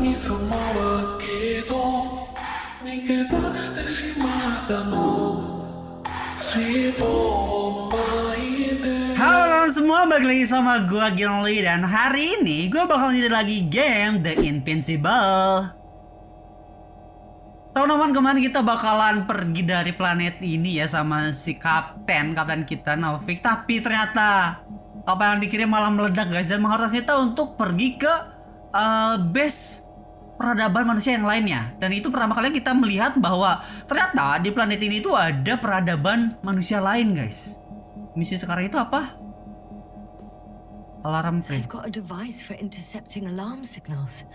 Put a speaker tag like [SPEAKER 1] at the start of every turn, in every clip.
[SPEAKER 1] Halo semua, balik lagi sama gua Gilang, dan hari ini gua bakal nyari lagi game The Invincible. Tahun kemarin kita bakalan pergi dari planet ini ya sama si kapten kita Novik, tapi ternyata kapal yang dikirim malah meledak guys, dan mengharuskan kita untuk pergi ke base peradaban manusia yang lainnya. Dan itu pertama kali kita melihat bahwa ternyata di planet ini tuh ada peradaban manusia lain guys. Misi sekarang itu apa? Alarm print.
[SPEAKER 2] I've got a device for intercepting alarm signals.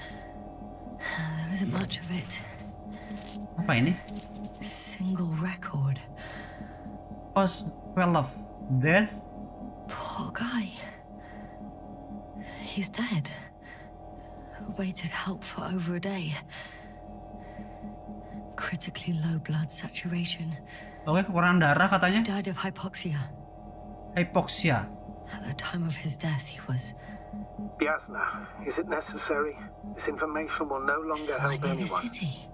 [SPEAKER 2] There isn't much of it.
[SPEAKER 1] Apa ini?
[SPEAKER 2] Single record.
[SPEAKER 1] Post 12 death.
[SPEAKER 2] Poor guy. He's dead. Waited help for over a day. Critically low blood saturation.
[SPEAKER 1] Oke, kekurangan darah katanya.
[SPEAKER 2] Died of hypoxia.
[SPEAKER 1] Hypoxia.
[SPEAKER 2] At the time of his death, he was...
[SPEAKER 3] Yasna, is it necessary? This information will no longer
[SPEAKER 2] So I
[SPEAKER 3] help
[SPEAKER 2] near the
[SPEAKER 3] anyone.
[SPEAKER 2] city.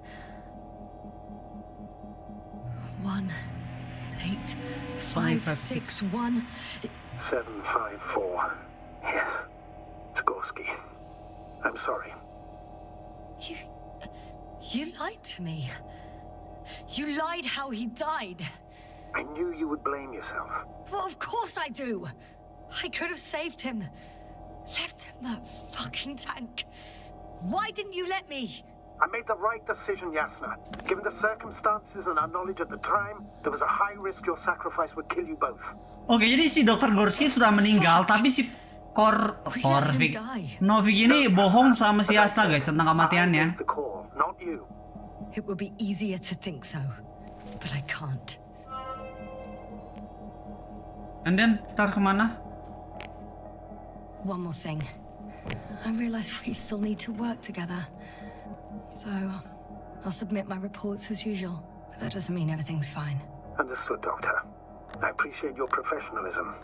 [SPEAKER 2] 1 8 5 6 1.
[SPEAKER 3] 754. Yes. Skorsky. I'm sorry.
[SPEAKER 2] You lied to me. You lied how he died.
[SPEAKER 3] I knew you would blame yourself.
[SPEAKER 2] Well, of course I do. I could have saved him. Left him that fucking tank. Why didn't you let me?
[SPEAKER 3] I made the right decision, Yasna. Given the circumstances and our knowledge at the time, there was a high risk your sacrifice would kill you both.
[SPEAKER 1] Oke, jadi si Dr. Gorski sudah meninggal, tapi si Novik ini bohong sama si Asta guys tentang kematiannya.
[SPEAKER 3] The call, not you.
[SPEAKER 2] It would be easier to think so, but I can't.
[SPEAKER 1] And then kita harus kemana?
[SPEAKER 2] One more thing. I realize we still need to work together. So, I'll submit my reports as usual, but that doesn't mean everything's fine.
[SPEAKER 3] Understood, Doctor. I appreciate your professionalism.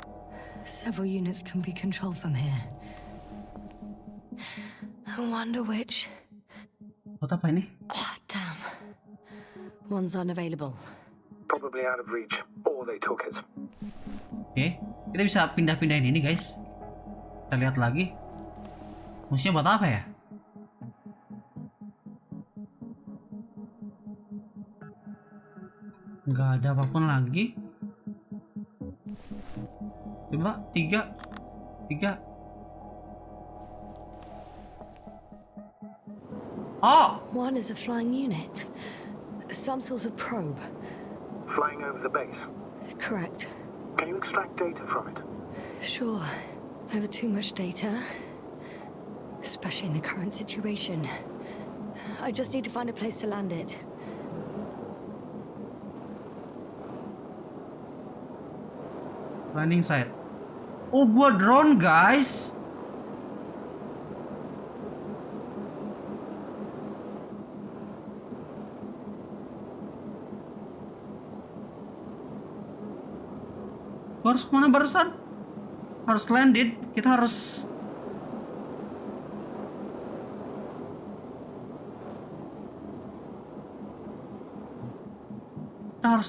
[SPEAKER 2] Several units can be controlled from here. I wonder which...
[SPEAKER 1] Buat apa ini?
[SPEAKER 2] Oh, damn. One's unavailable.
[SPEAKER 3] Probably out of reach, or they took it.
[SPEAKER 1] Oke, kita bisa pindah-pindahin ini guys. Kita lihat lagi. Fungsinya buat apa ya? Nggak ada apapun lagi. Coba 3. Oh!
[SPEAKER 2] One is a flying unit. Some sort of probe.
[SPEAKER 3] Flying over the base.
[SPEAKER 2] Correct.
[SPEAKER 3] Can you extract data from it?
[SPEAKER 2] Sure. Never too much data. Especially in the current situation. I just need to find a place to land it.
[SPEAKER 1] Landing site. Oh, gua drone guys. Gua harus kemana barusan? Harus landed. Kita harus...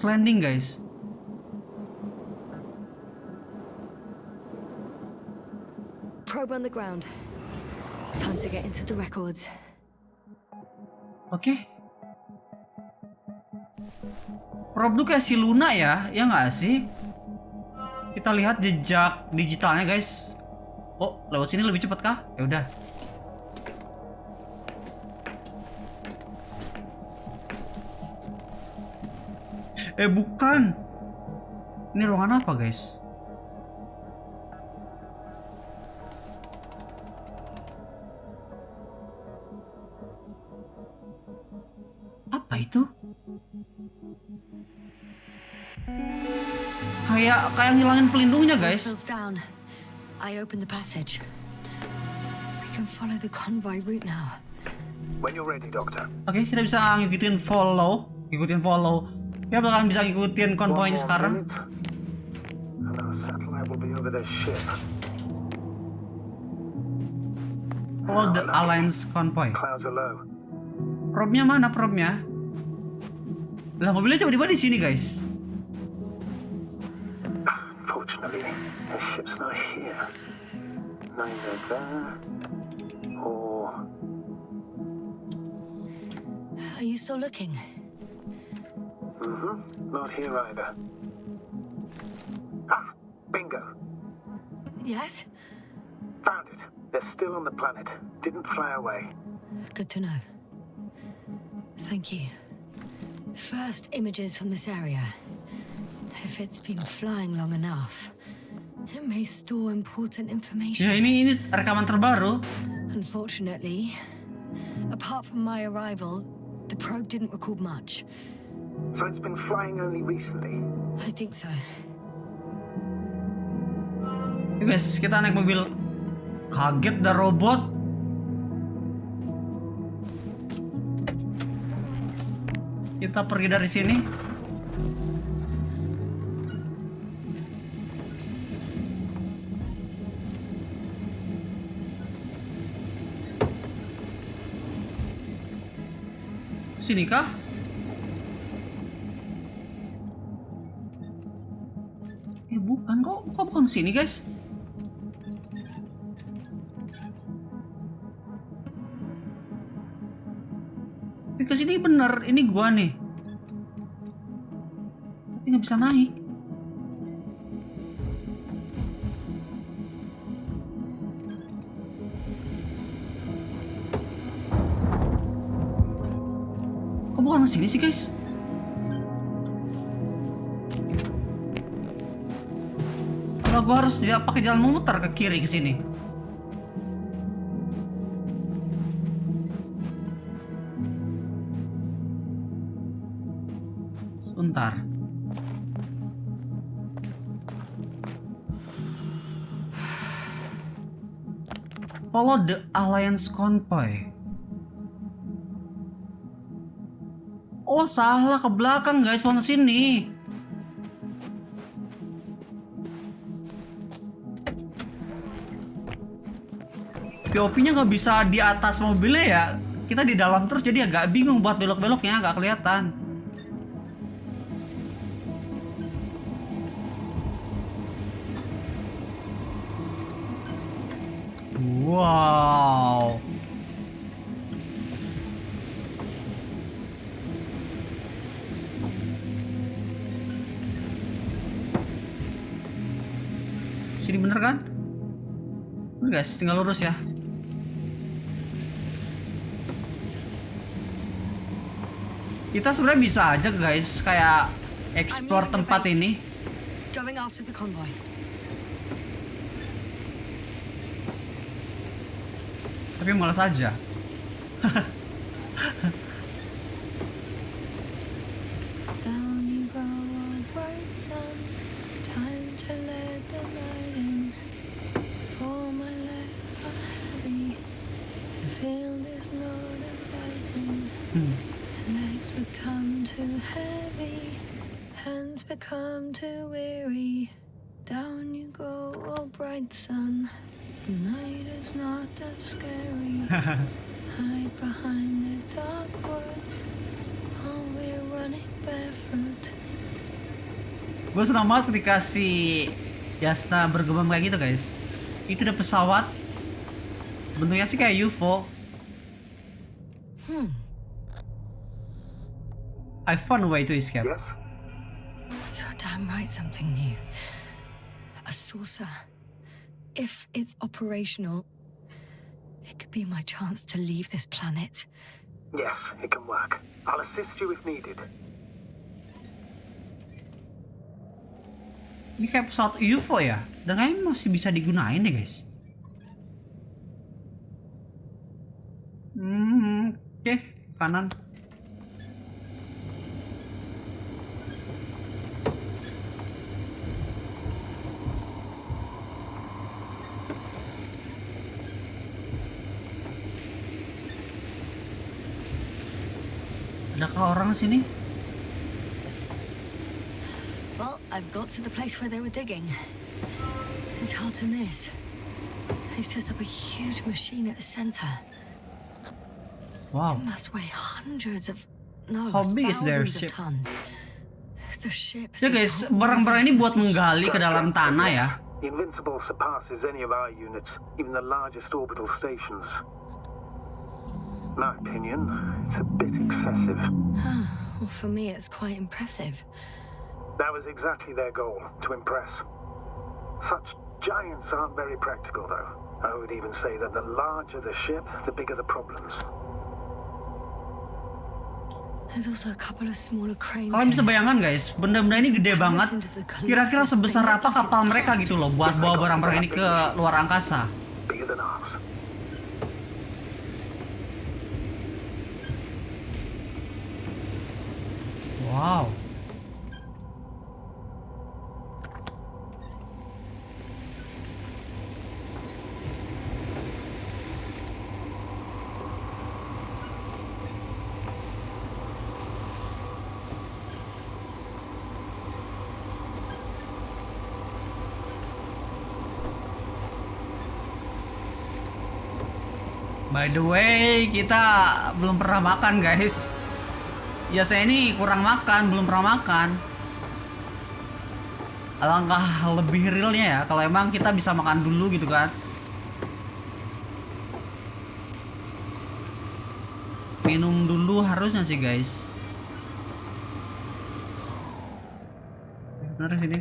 [SPEAKER 1] landing guys.
[SPEAKER 2] Probe on the ground. Time to get into the records.
[SPEAKER 1] Oke. Probe tuh kayak si Luna ya nggak sih? Kita lihat jejak digitalnya guys. Oh, lewat sini lebih cepat kah? Ya udah. Bukan. Ini ruangan apa guys? Apa itu? Kayak ngilangin pelindungnya guys.
[SPEAKER 2] Down. I open the passage. We can follow the convoy route now.
[SPEAKER 3] When you're ready, Doctor.
[SPEAKER 1] Oke, kita bisa ngikutin follow. Kita bakalan bisa ngikutin konvoynya sekarang.
[SPEAKER 3] And our satellite will be over their ship.
[SPEAKER 1] Follow the Alliance convoy.
[SPEAKER 3] Clouds are low.
[SPEAKER 1] Probe-nya mana probe-nya? Lah mobilnya tiba-tiba di sini guys.
[SPEAKER 3] Fortunately, the ship's not here. Neither there or...
[SPEAKER 2] Are you still looking?
[SPEAKER 3] Not here either. Ah, bingo.
[SPEAKER 2] Yes?
[SPEAKER 3] Found it. They're still on the planet. Didn't fly away.
[SPEAKER 2] Good to know. Thank you. First images from this area. If it's been flying long enough, it may store important information.
[SPEAKER 1] Ya ini rekaman terbaru.
[SPEAKER 2] Unfortunately, apart from my arrival, the probe didn't record much.
[SPEAKER 3] So it's been flying only recently?
[SPEAKER 2] I think so.
[SPEAKER 1] Guys, kita naik mobil. Kaget dah robot. Kita pergi dari sini. Sini kah? Bukan kok bukan sini guys. Tapi ke sini bener, ini gua nih. Tapi nggak bisa naik. Kok bukan ke sini sih guys? Kalau gua harus pakai jalan muter ke kiri ke sini. Sebentar. Follow the Alliance convoy. Oh salah, ke belakang guys, bukan sini. POV-nya nggak bisa di atas mobilnya ya. Kita di dalam terus jadi agak bingung buat belok-beloknya, nggak kelihatan. Wow. Sini bener kan? Bener guys, tinggal lurus ya. Kita sebenarnya bisa aja guys kayak explore tempat ini.
[SPEAKER 2] Going after the convoy.
[SPEAKER 1] Tapi malas aja.
[SPEAKER 2] Down you go, bright sun. Time to let the night in. For my legs are heavy. The field is not inviting. Legs become too heavy, hands become too weary. Down you go, oh bright sun. The night is not that scary. Hide behind the dark woods while we're running barefoot.
[SPEAKER 1] Gue senang banget ketika si Yasna bergembang kayak gitu guys. Itu ada pesawat. Bentuknya sih kayak UFO. I found a way to escape.
[SPEAKER 3] Yes?
[SPEAKER 2] You're damn right, something new. A saucer. If it's operational, it could be my chance to leave this planet.
[SPEAKER 3] Yes, it can work. I'll assist you if needed.
[SPEAKER 1] Ini kayak pesawat UFO ya. Dan kayaknya masih bisa digunain deh guys. Oke, kanan. Adakah orang sini?
[SPEAKER 2] Well, I've got to the place where they were digging. It's hard to miss. They set up a huge machine at the center.
[SPEAKER 1] Wow.
[SPEAKER 2] It must weigh hundreds of, no,
[SPEAKER 1] How big is their
[SPEAKER 2] thousands of
[SPEAKER 1] ship?
[SPEAKER 2] tons. The ship.
[SPEAKER 1] Ya guys, barang-barang ini buat menggali ke dalam tanah ya.
[SPEAKER 3] The Invincible surpasses any of our units, even the largest orbital stations. My opinion, it's a bit excessive.
[SPEAKER 2] Well, for me, it's quite impressive.
[SPEAKER 3] That was exactly their goal, to impress. Such giants aren't very practical, though. I would even say that the larger the ship, the bigger the problems.
[SPEAKER 2] There's also a couple of smaller cranes.
[SPEAKER 1] Kalian bisa bayangkan guys, benda-benda ini gede banget. Kira-kira sebesar apa kapal mereka gitu loh buat bawa barang-barang ini ke luar angkasa.
[SPEAKER 3] Bigger than ours.
[SPEAKER 1] Wow. By the way, kita belum pernah makan guys. Ya saya ini kurang makan, belum pernah makan. Alangkah lebih realnya ya kalau emang kita bisa makan dulu gitu kan. Minum dulu harusnya sih guys. Bener sini.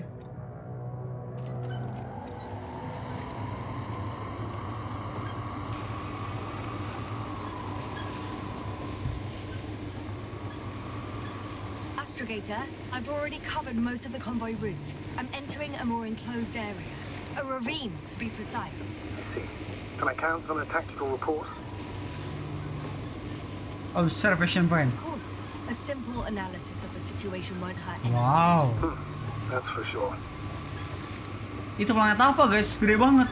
[SPEAKER 2] Astrogator, I've already covered most of the convoy route. I'm entering a more enclosed area. A ravine, to be precise.
[SPEAKER 3] I see. Can I count on a tactical report?
[SPEAKER 1] Observation point.
[SPEAKER 2] Of course, a simple analysis of the situation won't hurt anyone.
[SPEAKER 1] Wow.
[SPEAKER 3] That's for sure.
[SPEAKER 1] Itu planet apa guys? Gede banget.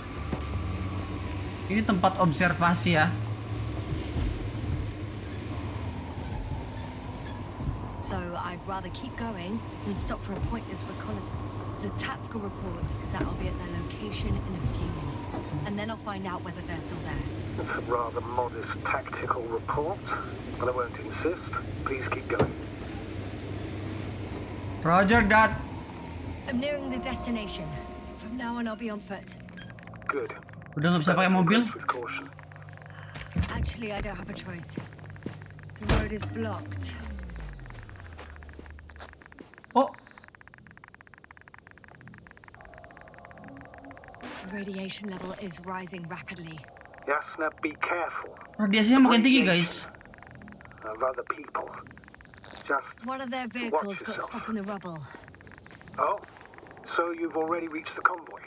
[SPEAKER 1] Ini tempat observasi ya.
[SPEAKER 2] So I'd rather keep going and stop for a pointless reconnaissance. The tactical report is that I'll be at their location in a few minutes, and then I'll find out whether they're still there.
[SPEAKER 3] It's a rather modest tactical report, but I won't insist. Please keep going.
[SPEAKER 1] Roger that.
[SPEAKER 2] I'm nearing the destination. From now on, I'll be on foot.
[SPEAKER 3] Good.
[SPEAKER 1] Udah nggak bisa pakai mobil?
[SPEAKER 3] With caution.
[SPEAKER 2] Actually, I don't have a choice. The road is blocked.
[SPEAKER 1] Oh,
[SPEAKER 2] The radiation level is rising rapidly.
[SPEAKER 3] Yasna, be careful.
[SPEAKER 1] radiasinya makin tinggi guys.
[SPEAKER 3] Of other people. Just
[SPEAKER 2] One of their vehicles got stuck in the rubble.
[SPEAKER 3] oh, so you've already reached the convoy.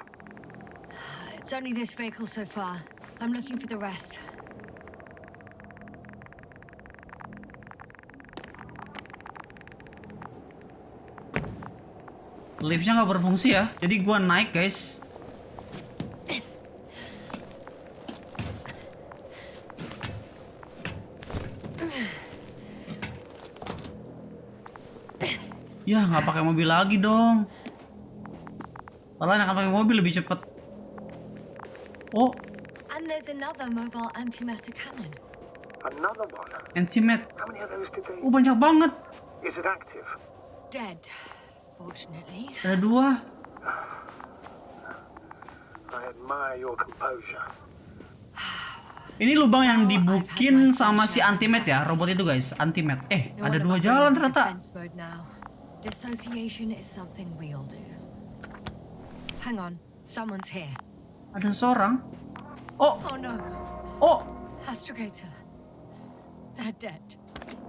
[SPEAKER 2] It's only this vehicle so far. I'm looking for the rest.
[SPEAKER 1] Liftnya nggak berfungsi ya, jadi gua naik guys. Ya nggak pakai mobil lagi dong. Malah akan pakai mobil lebih cepet. Oh,
[SPEAKER 2] And there's another mobile antimatter cannon.
[SPEAKER 3] Another one.
[SPEAKER 1] antimat.
[SPEAKER 3] How many of those did they?
[SPEAKER 1] Banyak banget.
[SPEAKER 3] Is it active?
[SPEAKER 2] Dead, fortunately.
[SPEAKER 1] Ada 2.
[SPEAKER 3] I admire your composure.
[SPEAKER 1] Ini lubang yang dibukin sama si antimat ya, robot itu guys, antimat. Ada 2 jalan ternyata.
[SPEAKER 2] Defense mode now. Dissociation is something we all do. Hang on, someone's here.
[SPEAKER 1] Ada seorang. Oh,
[SPEAKER 2] Oh no,
[SPEAKER 1] oh,
[SPEAKER 2] Astrogator. They're dead.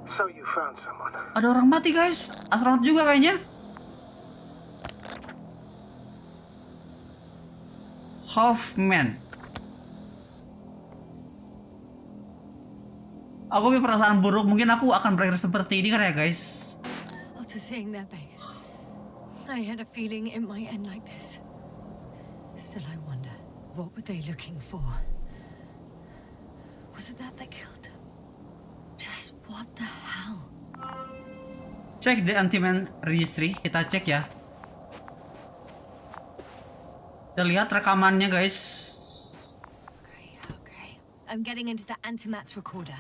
[SPEAKER 3] So you found someone.
[SPEAKER 1] ada orang mati guys. Astronot juga kayaknya. Hoffman. Aku punya perasaan buruk, mungkin aku akan berakhir seperti ini kan ya guys.
[SPEAKER 2] After seeing their base, I had a feeling it might end like this. Still, I wonder, what were they looking for? Was it that killed them? Just what the hell?
[SPEAKER 1] Cek the antiman registry, kita cek ya. Kita lihat rekamannya guys.
[SPEAKER 2] I'm getting into the antimat's recorder.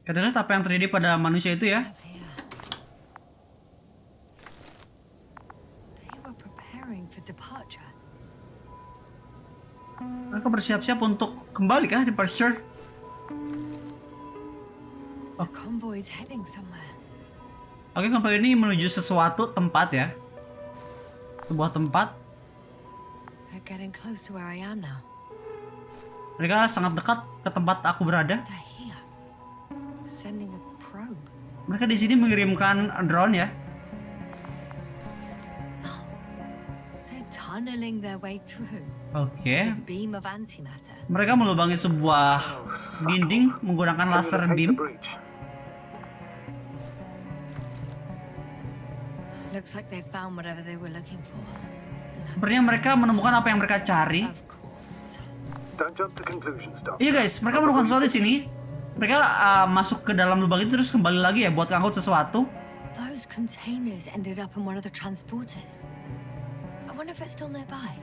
[SPEAKER 1] Kita lihat apa yang terjadi pada manusia itu ya.
[SPEAKER 2] Up here. They were preparing for departure.
[SPEAKER 1] Mereka bersiap-siap untuk kembali kah departure?
[SPEAKER 2] The convoy's heading somewhere.
[SPEAKER 1] Oke, kapal ini menuju sesuatu tempat ya. Sebuah tempat.
[SPEAKER 2] They're getting close to where I am now.
[SPEAKER 1] Mereka sangat dekat ke tempat aku berada.
[SPEAKER 2] They're here. Sending a probe.
[SPEAKER 1] Mereka di sini mengirimkan drone ya.
[SPEAKER 2] They're tunneling their way through
[SPEAKER 1] Oke.
[SPEAKER 2] the beam of antimatter.
[SPEAKER 1] Mereka melubangi sebuah dinding menggunakan laser beam.
[SPEAKER 2] Looks like they found whatever they were looking for.
[SPEAKER 1] Sepertinya mereka menemukan apa yang mereka cari.
[SPEAKER 2] Of course.
[SPEAKER 3] Don't jump to conclusions, Doc.
[SPEAKER 1] Iya guys, mereka menemukan sesuatu di sini. Mereka masuk ke dalam lubang itu terus kembali lagi ya buat ngangkut sesuatu.
[SPEAKER 2] Those containers ended up in one of the transporters. I wonder if it's still nearby.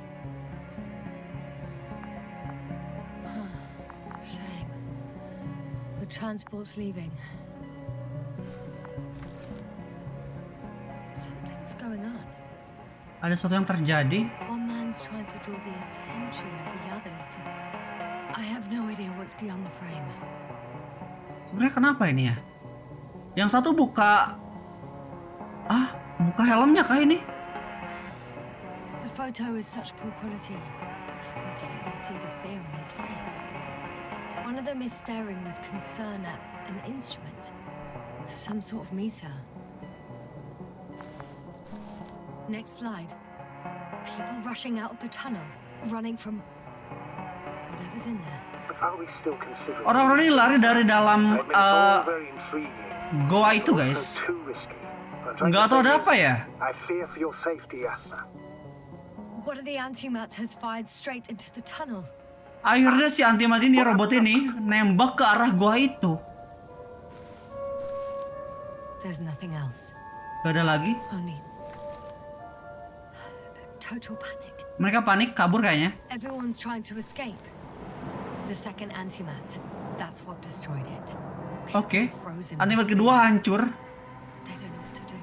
[SPEAKER 2] Shame. The transport's leaving. Something's going on.
[SPEAKER 1] Ada sesuatu yang terjadi.
[SPEAKER 2] One man's trying to draw the attention of the others to... I have no idea what's beyond the frame.
[SPEAKER 1] Sebenarnya kenapa ini ya? Yang satu buka buka helmnya kah ini?
[SPEAKER 2] The photo is such poor quality. You can clearly see the fear on his face. One of them is staring with concern at an instrument. Some sort of meter. Next slide. People rushing out of the tunnel, running from whatever's in there.
[SPEAKER 3] But are we still considering...
[SPEAKER 1] Orang-orang ini lari dari dalam
[SPEAKER 3] It's all very intriguing.
[SPEAKER 1] goa itu
[SPEAKER 3] Also
[SPEAKER 1] guys.
[SPEAKER 3] too risky. I'm trying
[SPEAKER 1] Nggak
[SPEAKER 3] to
[SPEAKER 1] tahu
[SPEAKER 3] say
[SPEAKER 1] ada
[SPEAKER 3] this.
[SPEAKER 1] apa ya.
[SPEAKER 3] I fear for your safety, Yasna.
[SPEAKER 2] One of the antimats has fired straight into the tunnel.
[SPEAKER 1] Akhirnya si antimat ini, robot ini, nembak ke arah goa itu.
[SPEAKER 2] There's nothing else.
[SPEAKER 1] Gak ada lagi.
[SPEAKER 2] Only total panic.
[SPEAKER 1] Mereka panik, kabur kayaknya.
[SPEAKER 2] Everyone's trying to escape. The second antimat, that's what destroyed it.
[SPEAKER 1] Oke.
[SPEAKER 2] People frozen
[SPEAKER 1] Antimat
[SPEAKER 2] with
[SPEAKER 1] kedua
[SPEAKER 2] fear.
[SPEAKER 1] hancur.
[SPEAKER 2] They don't know what to do.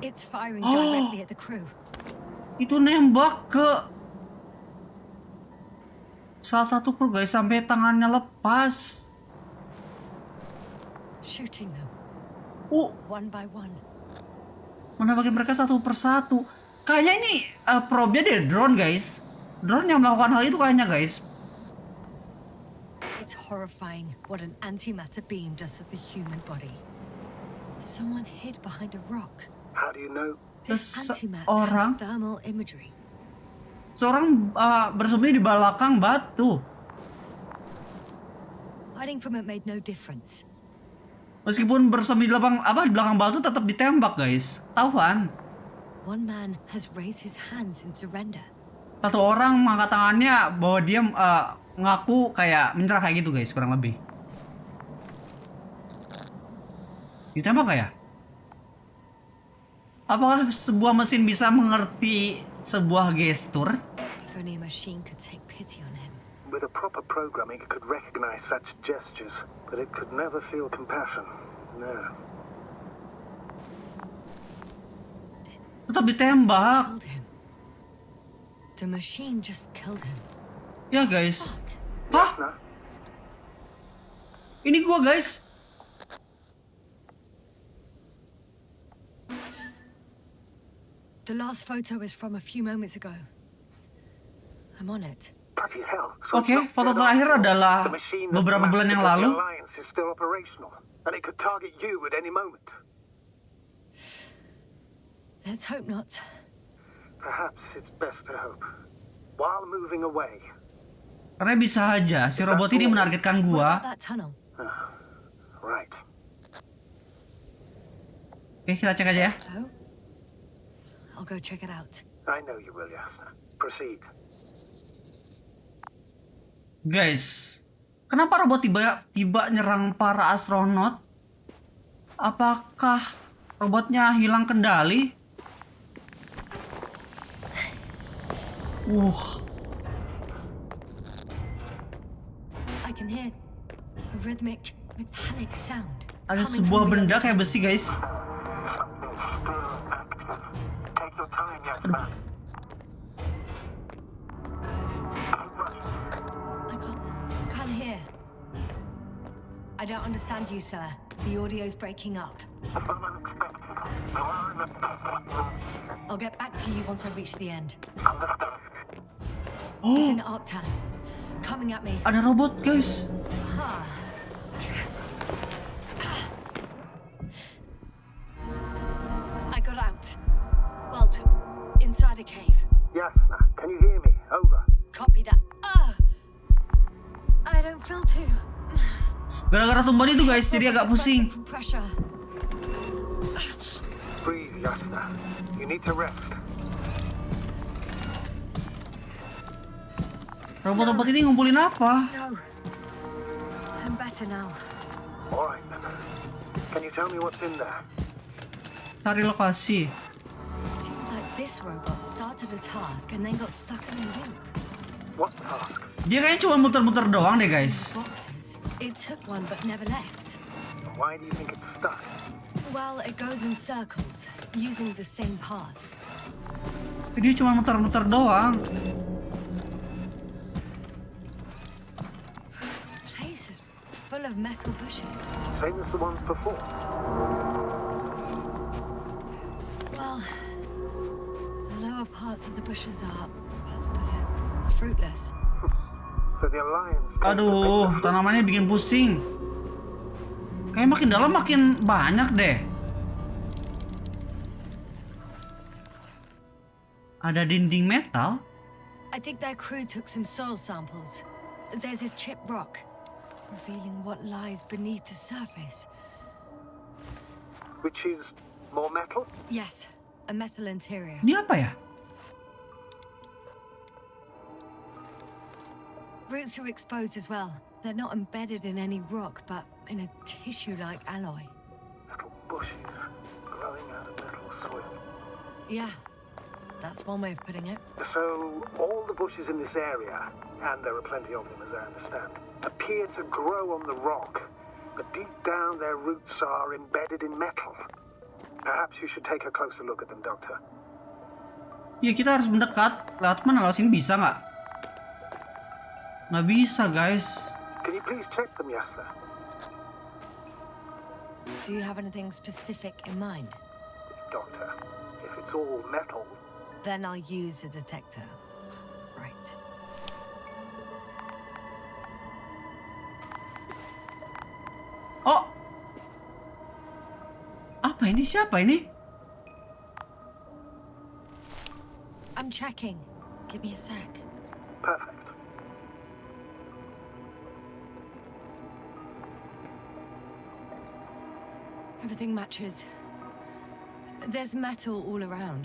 [SPEAKER 2] It's firing directly at the crew.
[SPEAKER 1] Itu nembak ke salah satu kru guys sampai tangannya lepas.
[SPEAKER 2] Shooting them one by one.
[SPEAKER 1] Menembaki mereka satu persatu. Kayaknya ini probe-nya dari drone guys. Drone yang melakukan hal itu kayaknya guys.
[SPEAKER 2] It's horrifying what an antimatter beam does to the human body. Someone hid behind a rock.
[SPEAKER 3] How do you know?
[SPEAKER 2] This antimat
[SPEAKER 1] Seorang-
[SPEAKER 2] has thermal imagery.
[SPEAKER 1] Seorang bersembunyi di belakang batu.
[SPEAKER 2] Hiding from it made no difference.
[SPEAKER 1] Meskipun bersembunyi di belakang batu tetap ditembak guys. Ketahuan.
[SPEAKER 2] One man has raised his hands in surrender.
[SPEAKER 1] Satu orang mengangkat tangannya bahwa dia ngaku kayak menyerah kayak gitu guys, kurang lebih. Ditembak gak ya? Apakah sebuah mesin bisa mengerti sebuah gestur?
[SPEAKER 2] If only a machine could take pity on him.
[SPEAKER 3] With a proper programming, it could recognize such gestures, but it could never feel compassion. No.
[SPEAKER 1] Tetap ditembak.
[SPEAKER 2] Killed him. The machine just killed him.
[SPEAKER 1] Ya guys. Hah?
[SPEAKER 3] Yasna?
[SPEAKER 1] Ini gua guys.
[SPEAKER 2] The last photo is from a few moments ago. I'm on it.
[SPEAKER 3] Bloody hell. So
[SPEAKER 1] Oke,
[SPEAKER 3] it's not
[SPEAKER 1] foto
[SPEAKER 3] dead
[SPEAKER 1] terakhir
[SPEAKER 3] on.
[SPEAKER 1] adalah
[SPEAKER 3] The machine that
[SPEAKER 1] beberapa bulan yang
[SPEAKER 3] massacred
[SPEAKER 1] lalu.
[SPEAKER 3] the Alliance is still operational, and it could target you at any moment.
[SPEAKER 2] Let's hope not.
[SPEAKER 3] Perhaps it's best to hope. While moving away.
[SPEAKER 1] Karena bisa aja si robot ini menargetkan
[SPEAKER 2] What
[SPEAKER 1] gua.
[SPEAKER 2] about that tunnel?
[SPEAKER 3] Right.
[SPEAKER 1] Oke, kita cek aja ya.
[SPEAKER 2] So, I'll go check it out.
[SPEAKER 3] I know you will, Yasna. Proceed.
[SPEAKER 1] Guys, Kenapa robot tiba-tiba nyerang para astronot? Apakah robotnya hilang kendali?
[SPEAKER 2] I can hear a rhythmic, metallic sound.
[SPEAKER 1] Ada
[SPEAKER 2] coming
[SPEAKER 1] sebuah
[SPEAKER 2] from the
[SPEAKER 1] benda
[SPEAKER 2] other
[SPEAKER 1] kayak
[SPEAKER 2] side.
[SPEAKER 1] besi, guys.
[SPEAKER 3] Take your time, young man.
[SPEAKER 2] I can't hear. I don't understand you, sir. The audio's breaking up. I'll get back to you once I reach the end. It's an Arctan. Coming at me.
[SPEAKER 1] Ada robot, guys.
[SPEAKER 2] I got out. Well, inside a cave.
[SPEAKER 3] Yasna, can you hear me? Over.
[SPEAKER 2] Copy that. I don't feel too.
[SPEAKER 1] Gara-gara tumbuhan itu, guys, jadi agak pusing.
[SPEAKER 2] From pressure.
[SPEAKER 3] Breathe, Yasna. You need to rest.
[SPEAKER 1] Robot-robot ini ngumpulin apa?
[SPEAKER 2] No. I'm better now.
[SPEAKER 3] All right, then. Can you tell me what's in there?
[SPEAKER 1] Cari lokasi.
[SPEAKER 2] Seems like this robot started a task and then got stuck in a loop.
[SPEAKER 3] What task?
[SPEAKER 1] Dia kayaknya cuma muter-muter doang deh, guys.
[SPEAKER 2] Boxes. It took one but never left.
[SPEAKER 3] Why do you think it's stuck?
[SPEAKER 2] Well, it goes in circles, using the same path.
[SPEAKER 1] Dia cuma muter-muter doang.
[SPEAKER 2] This place is full of metal bushes.
[SPEAKER 3] Same as the ones before.
[SPEAKER 2] Well, the lower parts of the bushes are, to put it, fruitless.
[SPEAKER 3] So the Alliance...
[SPEAKER 1] Aduh, tanamannya bikin pusing. Kayak makin dalam makin banyak deh. Ada dinding metal.
[SPEAKER 2] I think their crew took some soil samples. There's this chipped rock, revealing what lies beneath the surface.
[SPEAKER 3] Which is more metal?
[SPEAKER 2] Yes, a metal interior.
[SPEAKER 1] Ini apa ya?
[SPEAKER 2] Roots are exposed as well. They're not embedded in any rock, but in a tissue-like alloy.
[SPEAKER 3] Little bushes growing out of metal soil.
[SPEAKER 2] Yeah, that's one way of putting it.
[SPEAKER 3] So all the bushes in this area, and there are plenty of them as I understand, appear to grow on the rock, but deep down their roots are embedded in metal. Perhaps you should take a closer look at them, Doctor.
[SPEAKER 1] Ya kita harus mendekat. Lewat mana? Lewat sini bisa nggak? Nggak bisa, guys.
[SPEAKER 3] Can you please check them, Yasna?
[SPEAKER 2] Do you have anything specific in mind?
[SPEAKER 3] Doctor, if it's all metal,
[SPEAKER 2] Then I'll use a detector. Right.
[SPEAKER 1] Oh. Apa ini? Siapa ini?
[SPEAKER 2] I'm checking. Give me a sec.
[SPEAKER 3] perfect.
[SPEAKER 2] Everything matches. There's metal all around.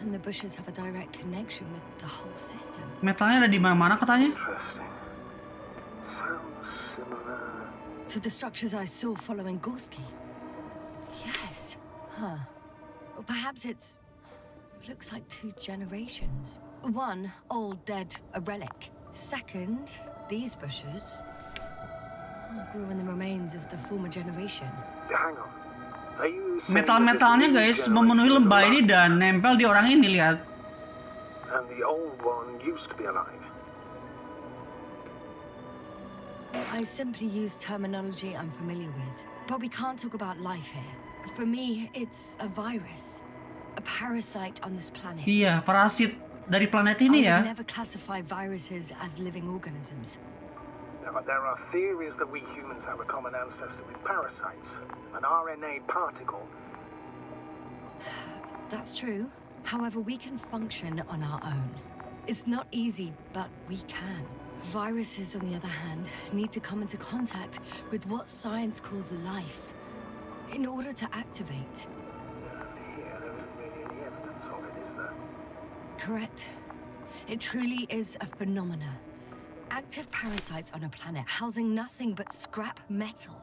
[SPEAKER 2] And the bushes have a direct connection with the whole system.
[SPEAKER 1] Metalnya ada di mana-mana katanya.
[SPEAKER 3] Interesting. Sounds similar.
[SPEAKER 2] To the structures I saw following Gorski. Yes. Huh. Or perhaps looks like 2 generations. One, old, dead, a relic. Second, these bushes grew in the remains of the former generation.
[SPEAKER 3] Hang on. Are you saying
[SPEAKER 1] Metal-metalnya
[SPEAKER 3] that
[SPEAKER 1] guys
[SPEAKER 3] this new
[SPEAKER 1] memenuhi
[SPEAKER 3] generation
[SPEAKER 1] lembah
[SPEAKER 3] is
[SPEAKER 1] ini
[SPEAKER 3] alive,
[SPEAKER 1] dan nempel di orang ini, lihat.
[SPEAKER 3] and the old one used to be alive?
[SPEAKER 2] I simply use terminology I'm familiar with. But we can't talk about life here. For me, it's a virus. A parasite on this planet.
[SPEAKER 1] Iya, parasit dari planet ini
[SPEAKER 2] I
[SPEAKER 1] ya.
[SPEAKER 2] would never classify viruses as living organisms.
[SPEAKER 3] Now, there are theories that we humans have a common ancestor with parasites, an RNA particle.
[SPEAKER 2] That's true. However, we can function on our own. It's not easy, but we can. Viruses, on the other hand, need to come into contact with what science calls life in order to activate.
[SPEAKER 3] Here, there isn't really any evidence of it, is there?
[SPEAKER 2] Correct. It truly is a phenomena. Active parasites on a planet housing nothing but scrap metal.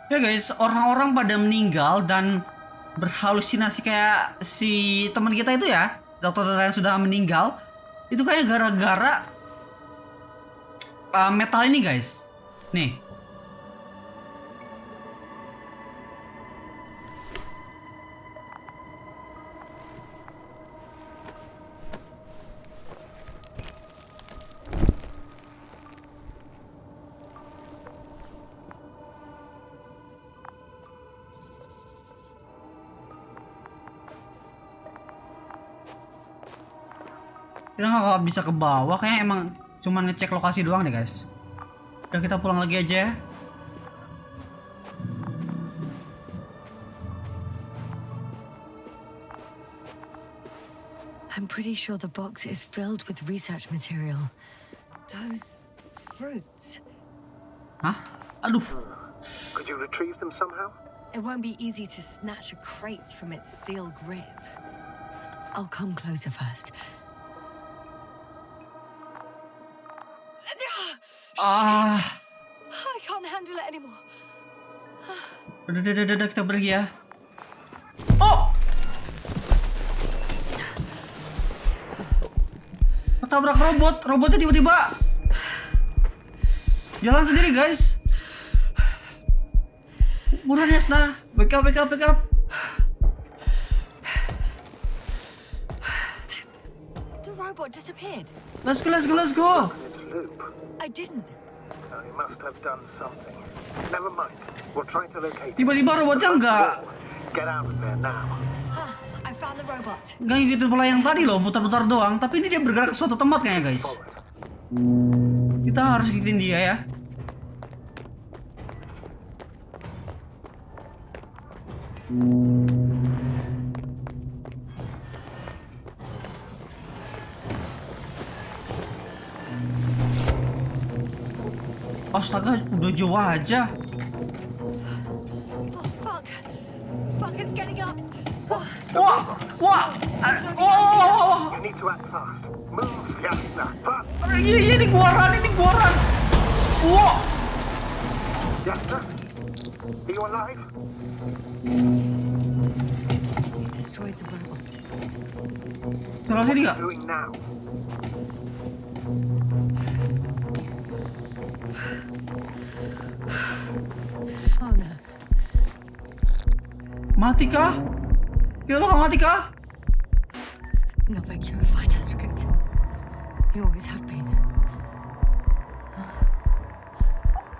[SPEAKER 1] Ya guys, orang-orang pada meninggal dan berhalusinasi kayak si teman kita itu ya, dokter yang sudah meninggal. Itu kayak gara-gara metal ini guys. Nih. Kita nggak bisa ke bawah, kayaknya emang cuman ngecek lokasi doang deh guys. Udah, kita pulang lagi aja ya.
[SPEAKER 2] I'm pretty sure the box is filled with research material. Those fruits.
[SPEAKER 1] Hah? Aduh.
[SPEAKER 3] Could you retrieve them somehow?
[SPEAKER 2] It won't be easy to snatch a crate from its steel grip. I'll come closer first.
[SPEAKER 1] Ah.
[SPEAKER 2] I can't handle it anymore.
[SPEAKER 1] Udah, kita pergi ya. Oh! Ketabrak robot. Robotnya tiba-tiba jalan sendiri guys. Buruan Yasna. Wake up.
[SPEAKER 2] The robot disappeared.
[SPEAKER 1] Let's go.
[SPEAKER 3] Its loop.
[SPEAKER 2] I didn't.
[SPEAKER 3] Now, he must have done something. Never mind. We'll try to locate it.
[SPEAKER 1] Tiba-tiba robotnya nggak
[SPEAKER 3] Get out of there now.
[SPEAKER 2] I found the robot.
[SPEAKER 1] gitu pola yang tadi loh, muter-muter doang. Tapi ini dia bergerak ke suatu tempat kayaknya guys. Kita harus ikutin dia ya. Astaga, udah jauh aja.
[SPEAKER 2] Oh, fuck. Fuck, it's getting up.
[SPEAKER 1] Wah.
[SPEAKER 3] You need to act fast. Move, Yasna. Fast.
[SPEAKER 1] Iya, ini guaran. Wah.
[SPEAKER 3] Yasna? Are you alive?
[SPEAKER 2] You destroyed the robot.
[SPEAKER 1] Salah sini nggak?
[SPEAKER 3] Doing now.
[SPEAKER 2] Oh no.
[SPEAKER 1] Mati kah? Kita bakal mati kah?
[SPEAKER 2] Novak, you're a fine advocate. You always have been.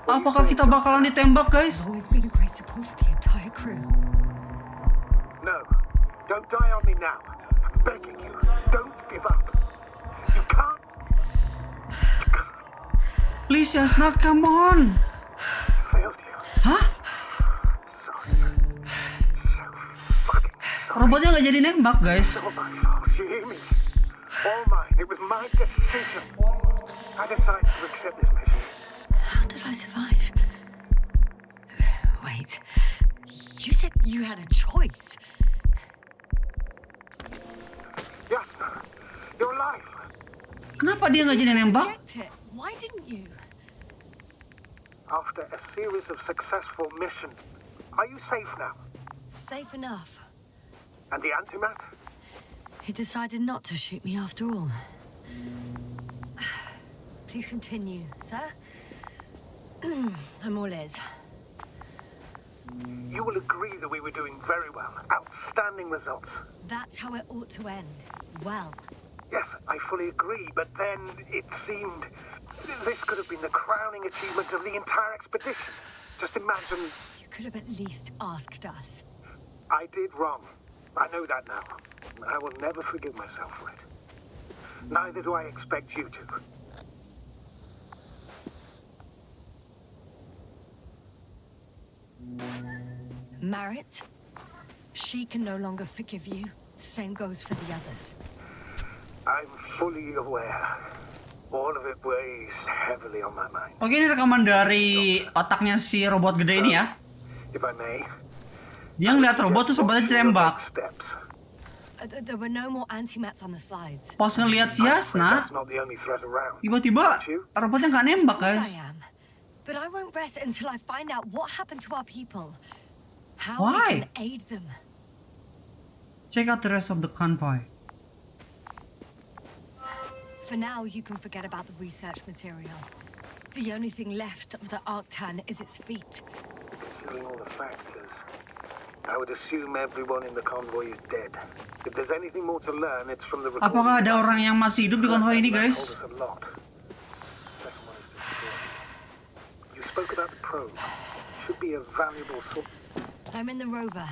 [SPEAKER 1] Apakah kita bakalan ditembak guys?
[SPEAKER 2] You've always been a great support for the entire crew.
[SPEAKER 3] No. Don't die on me now. I'm begging you. Don't give up. You can't.
[SPEAKER 1] Please Yasna, come on.
[SPEAKER 3] Failed you.
[SPEAKER 1] Hah?
[SPEAKER 3] Sorry. So fucking sorry.
[SPEAKER 1] Robotnya nggak jadi nembak guys.
[SPEAKER 3] It's all my fault. You hear me? All mine. It was my decision. I decided to accept this mission.
[SPEAKER 2] How did I survive? Wait. You said you had a choice.
[SPEAKER 3] Yasna, you're alive.
[SPEAKER 1] Kenapa dia nggak jadi nembak?
[SPEAKER 2] Reject it. Why didn't you?
[SPEAKER 3] After a series of successful missions, are you safe now?
[SPEAKER 2] Safe enough.
[SPEAKER 3] And the antimat?
[SPEAKER 2] He decided not to shoot me after all. Please continue, sir. I'm all ears.
[SPEAKER 3] You will agree that we were doing very well. Outstanding results.
[SPEAKER 2] That's how it ought to end. Well.
[SPEAKER 3] Yes, I fully agree, but then it seemed this could have been the crowning achievement of the entire expedition. Just imagine.
[SPEAKER 2] You could have at least asked us.
[SPEAKER 3] I did wrong. I know that now. I will never forgive myself for it. Neither do I expect you to.
[SPEAKER 2] Marit, she can no longer forgive you. Same goes for the others.
[SPEAKER 3] I'm fully aware. All of it weighs heavily on my mind.
[SPEAKER 1] Oke, ini rekaman dari otaknya si robot gede ini ya.
[SPEAKER 3] If I may.
[SPEAKER 1] Dia ngeliat robot tuh sobatnya ditembak.
[SPEAKER 3] Steps.
[SPEAKER 2] There were no more anti-mats on the slides.
[SPEAKER 1] Pas ngeliat si Yasna,
[SPEAKER 3] That's not the only threat around.
[SPEAKER 1] tiba-tiba robotnya nggak nembak,
[SPEAKER 2] Of course
[SPEAKER 1] guys.
[SPEAKER 2] I am. But I won't rest until I find out what happened to our people. How
[SPEAKER 1] Why?
[SPEAKER 2] we can aid them.
[SPEAKER 1] Check out the rest of the convoy.
[SPEAKER 2] For now, you can forget about the research material. The only thing left of the Arctan is its feet.
[SPEAKER 3] Considering all the factors, I would assume everyone in the convoy is dead. If there's anything more to learn, it's from the recording.
[SPEAKER 1] Apakah ada orang yang masih hidup di konvoy ini, guys?
[SPEAKER 3] That told us a lot. Second one is disappearing. You spoke about the probe. Should be a valuable source.
[SPEAKER 2] I'm in the rover.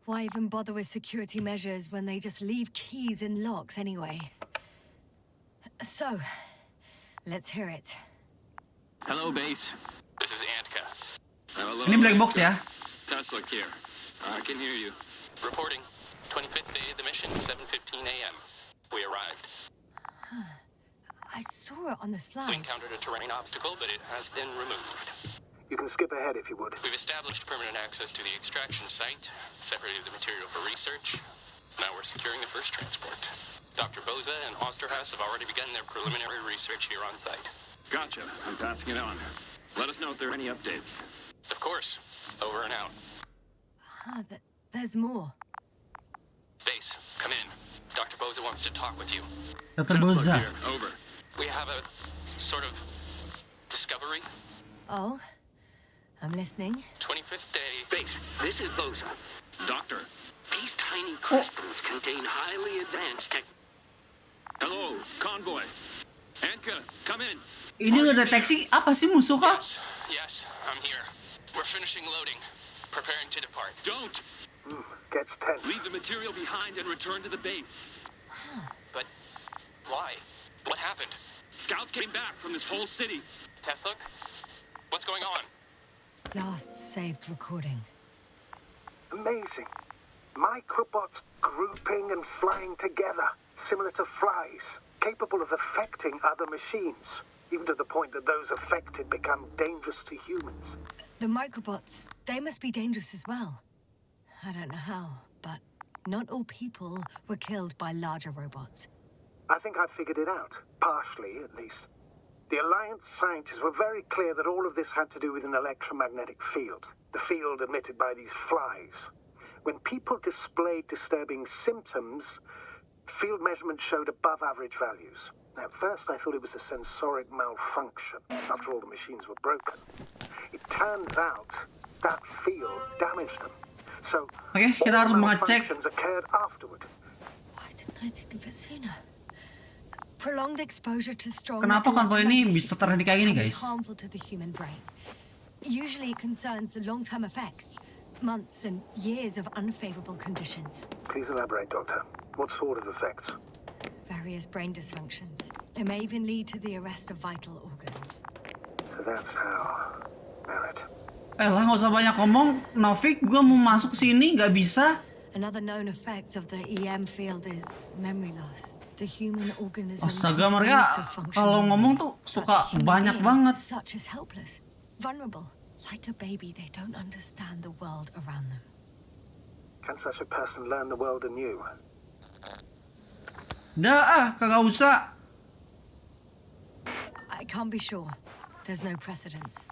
[SPEAKER 2] Why even bother with security measures when they just leave keys in locks anyway? So, let's hear it.
[SPEAKER 4] Hello, base. This is Antka.
[SPEAKER 1] Ini black box ya?
[SPEAKER 4] Tesla here. I can hear you. Reporting. 25th day of the mission, 7:15 a.m. We arrived.
[SPEAKER 2] I saw it on the
[SPEAKER 4] We
[SPEAKER 2] slides.
[SPEAKER 4] encountered a terrain obstacle, but it has been removed.
[SPEAKER 3] You can skip ahead if you would.
[SPEAKER 4] We've established permanent access to the extraction site, separated the material for research. Now we're securing the first transport. Dr. Boza and Osterhaus have already begun their preliminary research here on site.
[SPEAKER 5] Gotcha. I'm passing it on. Let us know if there are any updates.
[SPEAKER 4] Of course. Over and out.
[SPEAKER 2] There's more.
[SPEAKER 4] Base, come in. Dr. Boza wants to talk with you.
[SPEAKER 1] Dr.
[SPEAKER 5] Tesla
[SPEAKER 1] Boza.
[SPEAKER 5] here. Over.
[SPEAKER 4] We have a sort of discovery.
[SPEAKER 2] Oh, I'm listening.
[SPEAKER 4] 25th day.
[SPEAKER 6] Base, this is Boza.
[SPEAKER 5] Doctor.
[SPEAKER 6] These tiny crystals contain highly advanced tech.
[SPEAKER 5] Hello, convoy. Anka, come in.
[SPEAKER 1] Ini ngedeteksi apa sih musuh kah?
[SPEAKER 4] Yes, I'm here. We're finishing loading. Preparing to depart.
[SPEAKER 5] Don't
[SPEAKER 3] Gets tense.
[SPEAKER 5] leave the material behind and return to the base.
[SPEAKER 4] But why? What happened?
[SPEAKER 5] Scouts came back from this whole city.
[SPEAKER 4] Tesla? What's going on?
[SPEAKER 2] Last saved recording.
[SPEAKER 3] Amazing. Microbots grouping and flying together, similar to flies, capable of affecting other machines, even to the point that those affected become dangerous to humans.
[SPEAKER 2] The microbots, they must be dangerous as well. I don't know how, but not all people were killed by larger robots.
[SPEAKER 3] I think I figured it out, partially at least. The Alliance scientists were very clear that all of this had to do with an electromagnetic field, the field emitted by these flies. When people displayed disturbing symptoms, field measurements showed above average values. At first I thought it was a sensoric malfunction, after all the machines were broken. It turns out that field damaged them. So,
[SPEAKER 1] Oke, kita harus
[SPEAKER 3] all
[SPEAKER 1] mengecek.
[SPEAKER 3] malfunctions occurred afterward.
[SPEAKER 2] Why didn't I think of it sooner? Prolonged exposure to strong
[SPEAKER 1] Kenapa konvoy ini
[SPEAKER 2] electromagnetic
[SPEAKER 1] bisa terjadi kayak gini,
[SPEAKER 2] can be
[SPEAKER 1] guys?
[SPEAKER 2] harmful to the human brain. Usually it concerns the long-term effects, months and years of unfavorable conditions.
[SPEAKER 3] Please elaborate, Doctor. What sort of effects?
[SPEAKER 2] Various brain dysfunctions. It may even lead to the arrest of vital organs.
[SPEAKER 3] So that's how. Barrett.
[SPEAKER 1] Lah, nggak usah banyak ngomong. Novik, gue mau masuk sini, nggak bisa.
[SPEAKER 2] Another known effect of the EM field is memory loss. The human organism
[SPEAKER 1] Astaga,
[SPEAKER 2] continues
[SPEAKER 1] mereka
[SPEAKER 2] to function
[SPEAKER 1] kalau ngomong tuh
[SPEAKER 2] normally,
[SPEAKER 1] suka
[SPEAKER 2] but the human
[SPEAKER 1] banyak
[SPEAKER 2] being
[SPEAKER 1] banget.
[SPEAKER 2] Such as helpless, vulnerable, like a baby. They don't understand the world around them.
[SPEAKER 3] Can such a person learn the world anew?
[SPEAKER 1] Dah, kagak usah.
[SPEAKER 2] I can't be sure. There's no precedence.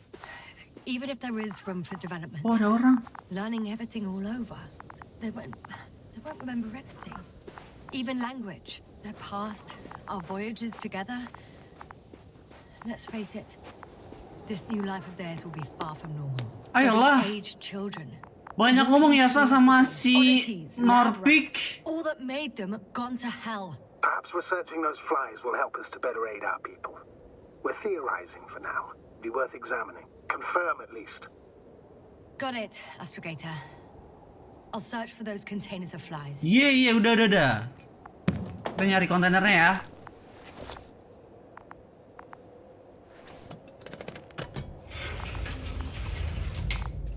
[SPEAKER 2] Even if there is room for development,
[SPEAKER 1] Oh, ada orang.
[SPEAKER 2] learning everything all over, they won't remember anything. Even language, their past, our voyages together. Let's face it, this new life of theirs will be far from normal.
[SPEAKER 1] Ayolah.
[SPEAKER 2] They'll be aged children.
[SPEAKER 1] Banyak ngomong ya sama si Norpik.
[SPEAKER 2] All that made them gone to hell.
[SPEAKER 3] Perhaps researching those flies will help us to better aid our people. We're theorizing for now. Be worth examining. Confirm at least.
[SPEAKER 2] Got it, Astrogator. I'll search for those containers of flies.
[SPEAKER 1] Iya, udah. Kita nyari kontainernya ya.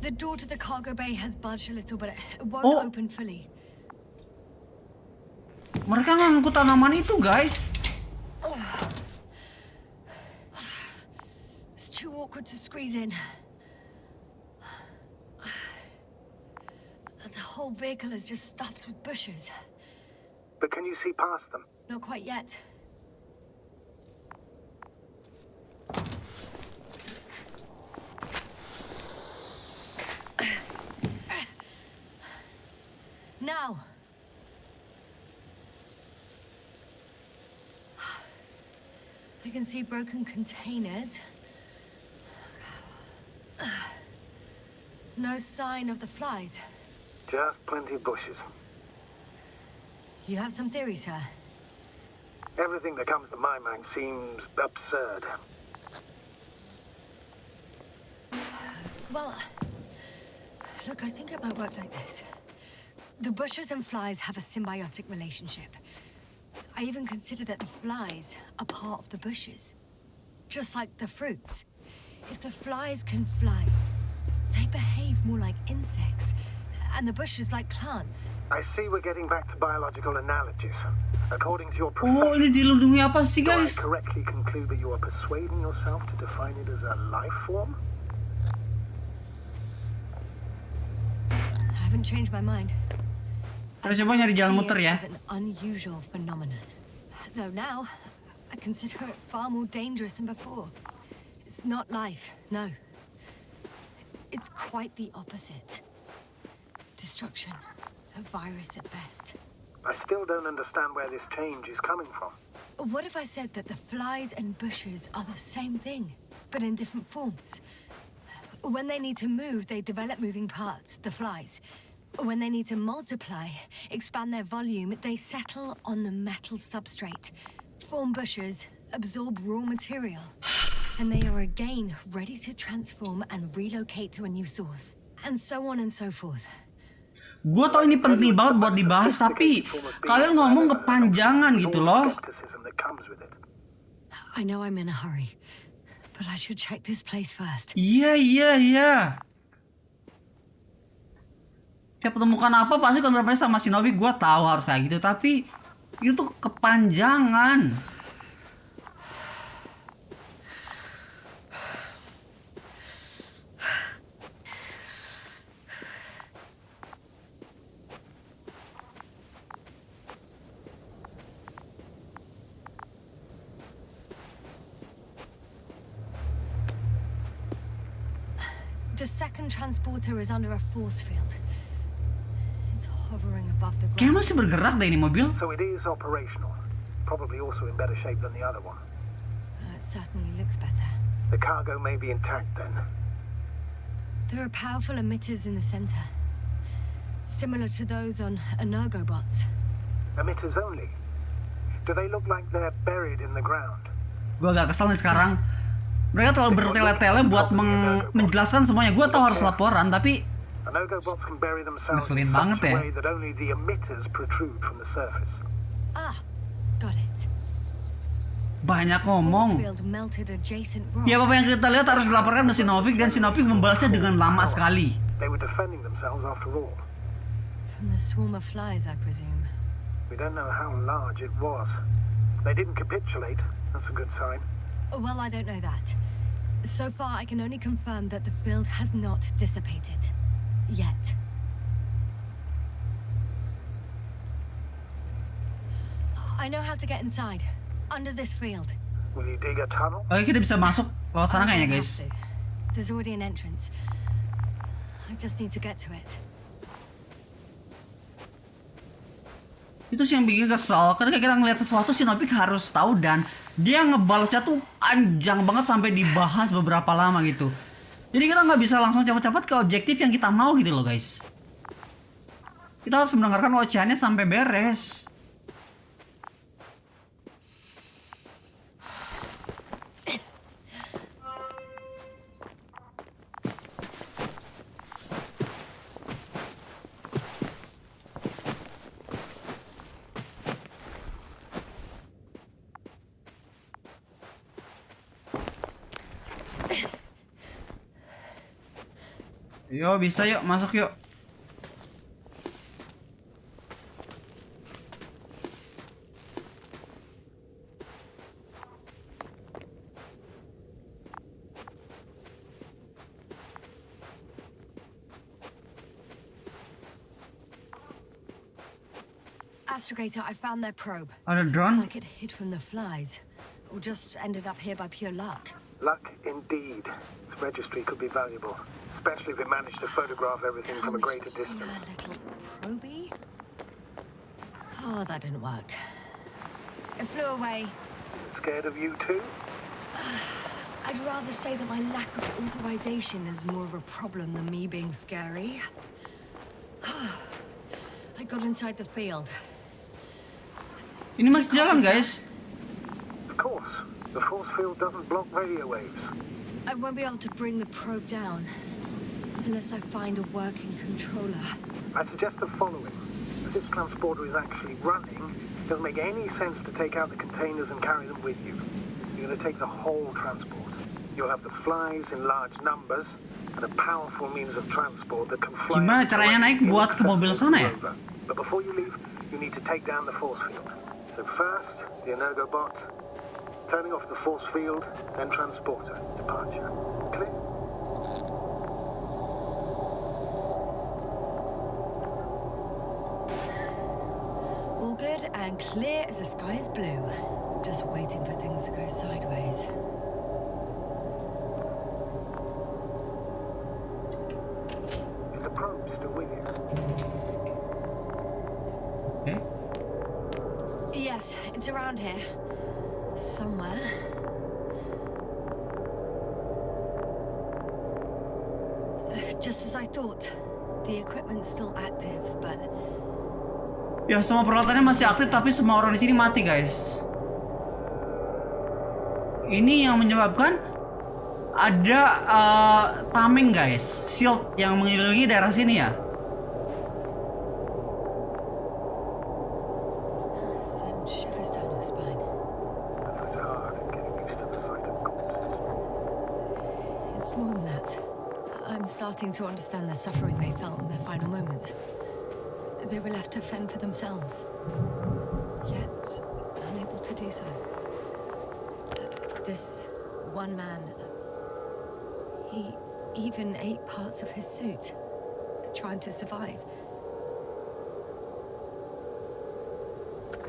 [SPEAKER 2] The door to the cargo bay has budged a little, but it won't
[SPEAKER 1] Oh.
[SPEAKER 2] open fully.
[SPEAKER 1] Mereka ngangkut tanaman itu, guys.
[SPEAKER 2] It's too awkward to squeeze in. whole vehicle is just stuffed with bushes.
[SPEAKER 3] But can you see past them?
[SPEAKER 2] Not quite yet. Now. I can see broken containers. No sign of the flies.
[SPEAKER 3] Just plenty of bushes.
[SPEAKER 2] You have some theories, sir?
[SPEAKER 3] Everything that comes to my mind seems absurd.
[SPEAKER 2] Well, look, I think it might work like this. The bushes and flies have a symbiotic relationship. I even consider that the flies are part of the bushes. Just like the fruits. If the flies can fly, they behave more like insects, and the bushes like plants.
[SPEAKER 3] I see we're getting back to biological analogies. According to your
[SPEAKER 1] Oh,
[SPEAKER 3] profession,
[SPEAKER 1] ini dilindungi apa sih,
[SPEAKER 3] do I
[SPEAKER 1] guys?
[SPEAKER 3] correctly conclude that you are persuading yourself to define it as a life form?
[SPEAKER 2] I haven't changed my mind.
[SPEAKER 1] Kita coba nyari jalan
[SPEAKER 2] see
[SPEAKER 1] muter
[SPEAKER 2] it
[SPEAKER 1] ya.
[SPEAKER 2] as an unusual phenomenon. Though now, I consider it far more dangerous than before. It's not life, no. It's quite the opposite. Destruction. A virus at best.
[SPEAKER 3] I still don't understand where this change is coming from.
[SPEAKER 2] What if I said that the flies and bushes are the same thing, but in different forms? When they need to move, they develop moving parts, the flies. When they need to multiply, expand their volume, they settle on the metal substrate, form bushes, absorb raw material. And they are again ready to transform and relocate to a new source. And so on and so forth.
[SPEAKER 1] Gue tau ini penting banget buat dibahas, tapi kalian ngomong kepanjangan gitu loh.
[SPEAKER 3] Skepticism that comes with it.
[SPEAKER 2] I know I'm in a hurry, but I should check this place first.
[SPEAKER 1] Iya. Tiap menemukan apa pasti kontrapnya sama Shinobi, gue tahu harus kayak gitu, tapi itu tuh kepanjangan.
[SPEAKER 2] The second transporter is under a force field. It's hovering above the
[SPEAKER 1] Kayaknya
[SPEAKER 2] ground.
[SPEAKER 1] masih bergerak deh ini mobil.
[SPEAKER 3] So it is operational. Probably also in better shape than the other one.
[SPEAKER 2] It certainly looks better.
[SPEAKER 3] The cargo may be intact then.
[SPEAKER 2] There are powerful emitters in the center, similar to those on energobots.
[SPEAKER 3] Emitters only. Do they look like they're buried in the ground?
[SPEAKER 1] Gue agak kesel nih sekarang. Mereka terlalu bertele-tele buat menjelaskan semuanya. Gue tahu harus laporan, tapi
[SPEAKER 3] Energobots can bury themselves
[SPEAKER 1] Ngeselin
[SPEAKER 3] in
[SPEAKER 1] banget
[SPEAKER 3] such
[SPEAKER 1] ya.
[SPEAKER 3] a way that only the emitters protrude from the surface.
[SPEAKER 2] Ah, got it.
[SPEAKER 1] banyak
[SPEAKER 2] Force
[SPEAKER 1] ngomong.
[SPEAKER 2] field melted adjacent rocks.
[SPEAKER 1] Ya apa yang kita lihat harus dilaporkan ke Sinovik, dan Sinovik membalasnya dengan lama sekali.
[SPEAKER 3] They were defending themselves after all.
[SPEAKER 2] From the swarm of flies, I presume.
[SPEAKER 3] We don't know how large it was. They didn't capitulate. That's a good sign.
[SPEAKER 2] Well, I don't know that. So far, I can only confirm that the field has not dissipated. Yet. I know how to get inside. Under this field.
[SPEAKER 3] Will you dig a tunnel?
[SPEAKER 1] Oke, kita bisa masuk lewat sana
[SPEAKER 2] I
[SPEAKER 1] kayaknya,
[SPEAKER 2] don't
[SPEAKER 1] guys.
[SPEAKER 2] have to. There's already an entrance. I just need to get to it.
[SPEAKER 1] Itu sih yang bikin kesel. Ketika kita ngeliat sesuatu, Sinovik harus tahu, dan dia ngebalasnya tuh panjang banget sampai dibahas beberapa lama gitu. Jadi kita nggak bisa langsung cepat-cepat ke objektif yang kita mau gitu loh, guys. Kita harus mendengarkan ocehannya sampai beres. Yo, bisa yuk, masuk yuk.
[SPEAKER 2] astrogator, I found their probe.
[SPEAKER 1] Ada
[SPEAKER 2] It's
[SPEAKER 1] drone?
[SPEAKER 2] like it hid from the flies, or just ended up here by pure luck.
[SPEAKER 3] Luck indeed. Its registry could be valuable, especially if it managed to photograph everything from a greater distance.
[SPEAKER 2] A little probey? Oh, that didn't work. It flew away.
[SPEAKER 3] Scared of you too?
[SPEAKER 2] I'd rather say that my lack of authorization is more of a problem than me being scary. I got inside the field.
[SPEAKER 1] Ini masih jalan guys.
[SPEAKER 3] Of course. The force field doesn't block radio waves.
[SPEAKER 2] I won't be able to bring the probe down unless I find a working controller.
[SPEAKER 3] I suggest the following. If this transporter is actually running, it doesn't make any sense to take out the containers and carry them with you. You're going to take the whole transport. You'll have the flies in large numbers and a powerful means of transport that can fly.
[SPEAKER 1] Gimana caranya naik buat ke mobil sana ya?
[SPEAKER 3] But before you leave, you need to take down the force field. So first, the Energo bot, turning off the force field, then transporter, departure. Clear?
[SPEAKER 2] All good and clear as the sky is blue. Just waiting for things to go sideways.
[SPEAKER 3] Is the probe still with you?
[SPEAKER 1] Okay.
[SPEAKER 2] Yes, it's around here. Somewhere. Just as I thought. The equipment's still active, but
[SPEAKER 1] Ya semua peralatannya masih aktif tapi semua orang di sini mati guys. Ini yang menyebabkan ada tameng guys, shield yang mengelilingi daerah sini ya.
[SPEAKER 2] send shivers down your spine.
[SPEAKER 3] It's hard getting used to the sight of corpses.
[SPEAKER 2] It's more than that. I'm starting to understand the suffering they felt in their final moments. They were left to fend for themselves, yet unable to do so. This one man, he even ate parts of his suit, trying to survive.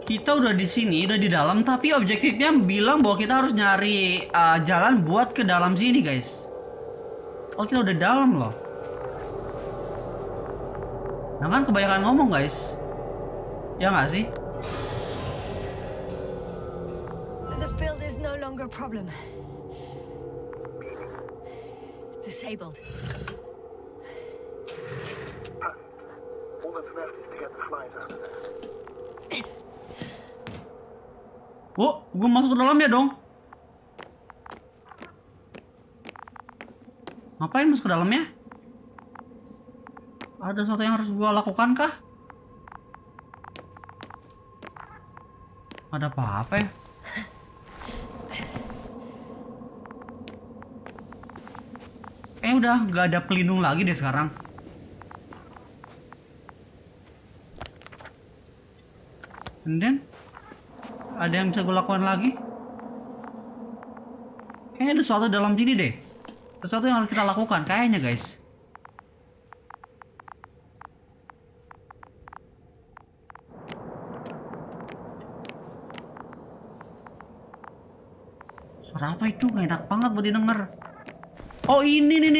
[SPEAKER 1] Kita udah di sini, udah di dalam, tapi objektifnya bilang bahwa kita harus nyari jalan buat ke dalam sini guys. Oh kita udah dalam loh. Nah kan kebanyakan ngomong guys. Ya nggak sih?
[SPEAKER 2] The field is no longer a problem. Disabled.
[SPEAKER 3] Perfect. All that's left is to get the flies out of there.
[SPEAKER 1] Oh, gue masuk ke dalam ya dong. Ngapain masuk ke dalamnya? Ada sesuatu yang harus gue lakukan kah? Ada apa-apa ya? Udah gak ada pelindung lagi deh sekarang. And then ada yang bisa gue lakukan lagi? Kayaknya ada sesuatu dalam sini deh. Sesuatu yang harus kita lakukan kayaknya guys. Suara apa itu? Gak enak banget buat didengar. Oh ini nih.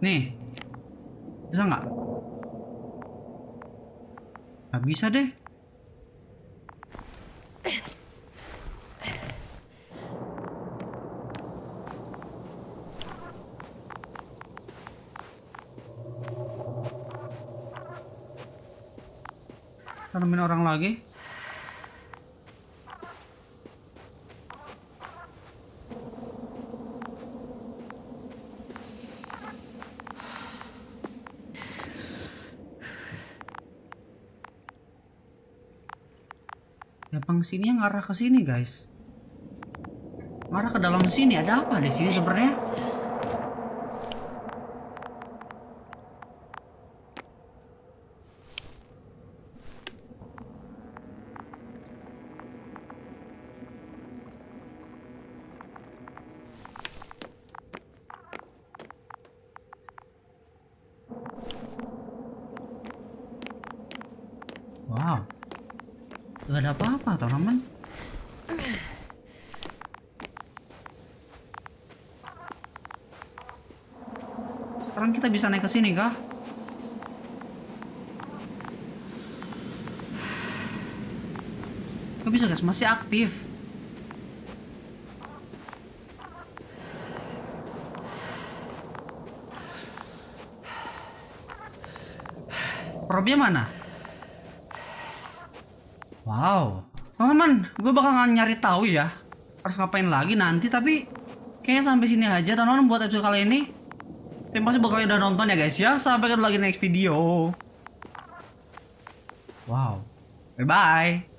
[SPEAKER 1] Nih. Bisa nggak? Nggak bisa deh. Nemuin orang lagi. Gampang sini yang ngarah ke sini guys. Ngarah ke dalam sini. Ada apa di sini sebenarnya? Wow. Gak ada apa-apa teman-teman. Sekarang kita bisa naik ke sini kah? Gak bisa guys, masih aktif. Probnya mana? Wow, teman-teman, gue bakal nyari tahu ya harus ngapain lagi nanti, tapi kayaknya sampai sini aja teman-teman buat episode kali ini. Terima kasih buat kalian udah nonton ya guys ya. Sampai ketemu lagi next video. Wow, bye bye.